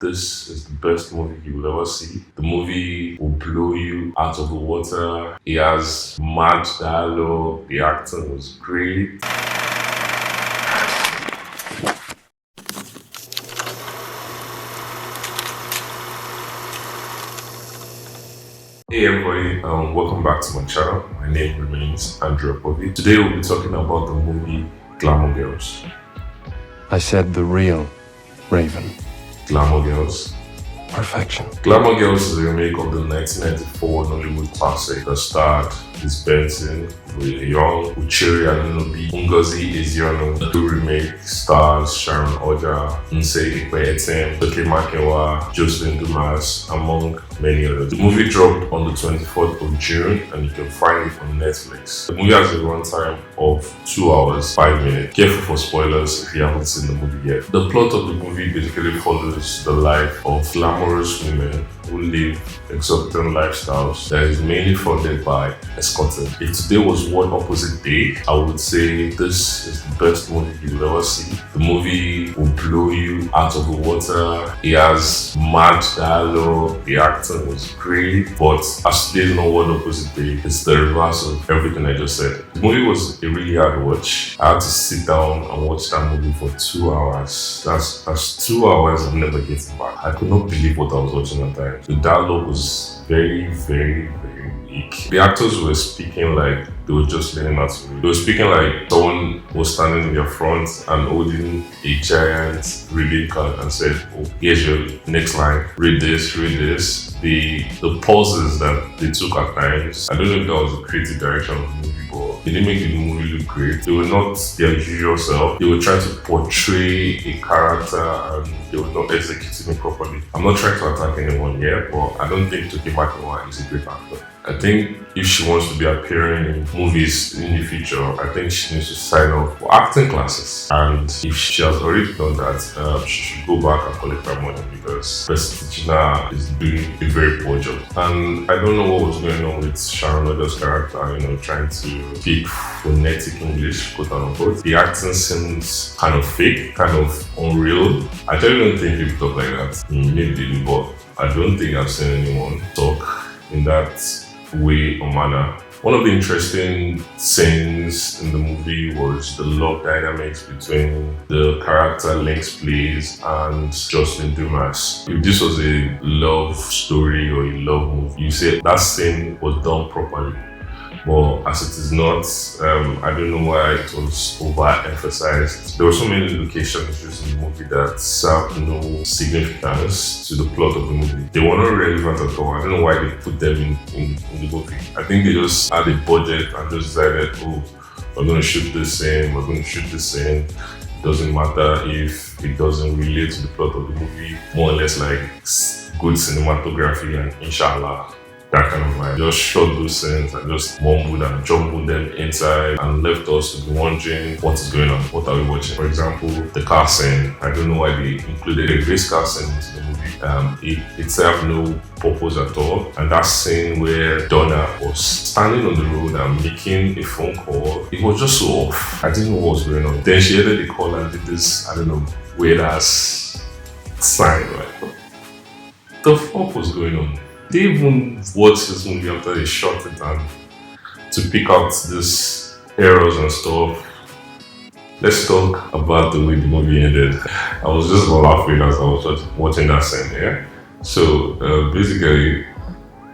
This is the best movie you will ever see. The movie will blow you out of the water. It has mad dialogue. The acting was great. Hey everybody, welcome back to my channel. My name remains Andrew Apovi. Today we'll be talking about the movie Glamour Girls. I said the real Raven. Glamour Girls. Perfection. Glamour Girls is a remake of the 1994 Nollywood classic that starred Miss Benson, Will Young, Uchiri Anunobi, Ngozi Ezeonu. The remake stars Sharon Oja, Nse Ikpeyetem, Toke Makinwa, Jocelyn Dumas, among many others. The movie dropped on the 24th of June and you can find it on Netflix. The movie has a runtime of 2 hours, 5 minutes. Careful for spoilers if you haven't seen the movie yet. The plot of the movie basically follows the life of glamorous women who live exorbitant lifestyles that is mainly funded by escorting. If today was one opposite day, I would say this is the best movie you'll ever see. The movie will blow you out of the water. It has mad dialogue. The acting was great, but as today is not one opposite day, it's the reverse of everything I just said. The movie was a really hard watch. I had to sit down and watch that movie for 2 hours. That's 2 hours of never getting back. I could not believe what I was watching at the time. The dialogue was very weak. The actors were speaking like they were just learning how to read. They were speaking like someone was standing in their front and holding a giant reading card and said, "Oh, here's your next line. Read this, read this." The pauses that they took at times, I don't know if that was the creative direction of the movie, but they didn't make the movie look great. They were not their usual self. They were trying to portray a character and they were not executing it properly. I'm not trying to attack anyone here, but I don't think Toke Makinwa is a great actor. I think if she wants to be appearing in movies in the future, I think she needs to sign up for acting classes. And if she has already done that, she should go back and collect her money because Prestigina is doing a very poor job. And I don't know what was going on with Sharon Oja's character, trying to speak phonetic English, quote unquote. The acting seems kind of fake, kind of unreal. I don't think people talk like that. Maybe they do, but I don't think I've seen anyone talk in that way or manner. One of the interesting scenes in the movie was the love dynamics between the character Lynx plays and Jocelyn Dumas. If this was a love story or a love movie, you say that scene was done properly. But as it is not, I don't know why it was overemphasized. There were so many locations used in the movie that served no significance to the plot of the movie. They were not relevant at all. I don't know why they put them in the movie. I think they just had a budget and just decided, oh, we're going to shoot this scene, we're going to shoot this scene. It doesn't matter if it doesn't relate to the plot of the movie. More or less like good cinematography and inshallah. That kind of vibe. Just shot those scenes and just mumbled and jumbled them inside and left us to be wondering what is going on, what are we watching. For example, the car scene. I don't know why they included a race car scene into the movie. It served no purpose at all. And that scene where Donna was standing on the road and making a phone call, it was just so off. I didn't know what was going on. Then she ended the call and did this, I don't know, weird ass sign, right? The fuck was going on? They even watched this movie after they shot it and to pick out these errors and stuff. Let's talk about the way the movie ended. I was just laughing as I was watching that scene, yeah? So basically,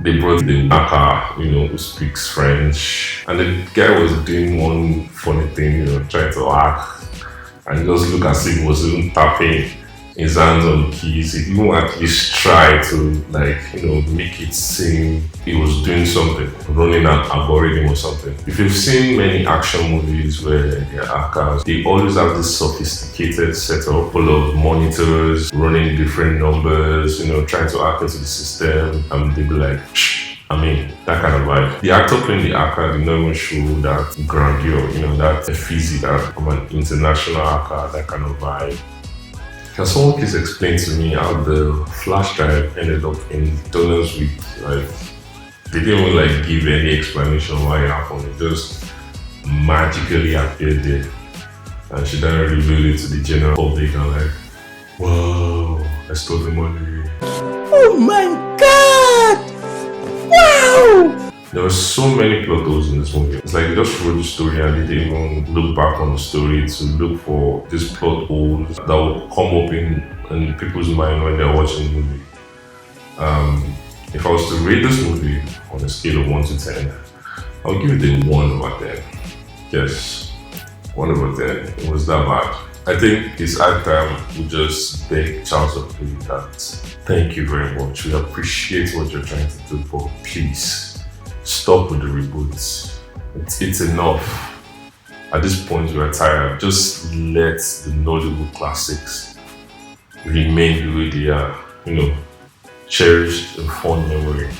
they brought the actor, who speaks French, and the guy was doing one funny thing, trying to act and just look as if he was even tapping his hands on the keys. He didn't at least try to make it seem he was doing something, running an algorithm or something. If you've seen many action movies where they're actors, they always have this sophisticated setup full of monitors, running different numbers, trying to hack into the system, and they'd be like, that kind of vibe. The actor playing the actor did not even show that grandeur, that effigy that from an international actor, that kind of vibe. Can someone please explain to me how the flash drive ended up in Donna's week? They didn't even give any explanation why it happened. It just magically appeared there. And she didn't reveal it to the general public. I'm like, whoa. I stole the money. Oh my God! Wow! There were so many plot holes in this movie. It's like they just wrote the story and they didn't even look back on the story to look for these plot holes that will come up in people's mind when they're watching the movie. If I was to rate this movie on a scale of 1 to 10, I'll give it a 1 over 10. Yes, 1 over 10. It was that bad. I think it's high time we just beg Charles of Play that thank you very much. We appreciate what you're trying to do, but please stop with the reboots. It's enough. At this point, we're tired. Just let the Nollywood classics remain the way they are. Cherished and fond memory.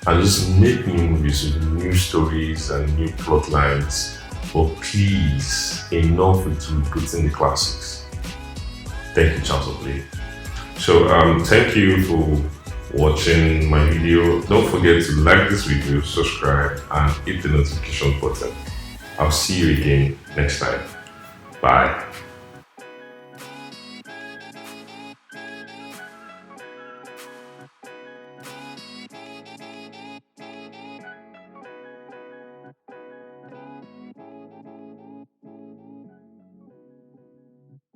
And just make new movies with new stories and new plot lines. But please, enough with rebooting the classics. Thank you, Charles of Play. So thank you for watching my video. Don't forget to like this video, subscribe, and hit the notification button. I'll see you again next time. Bye.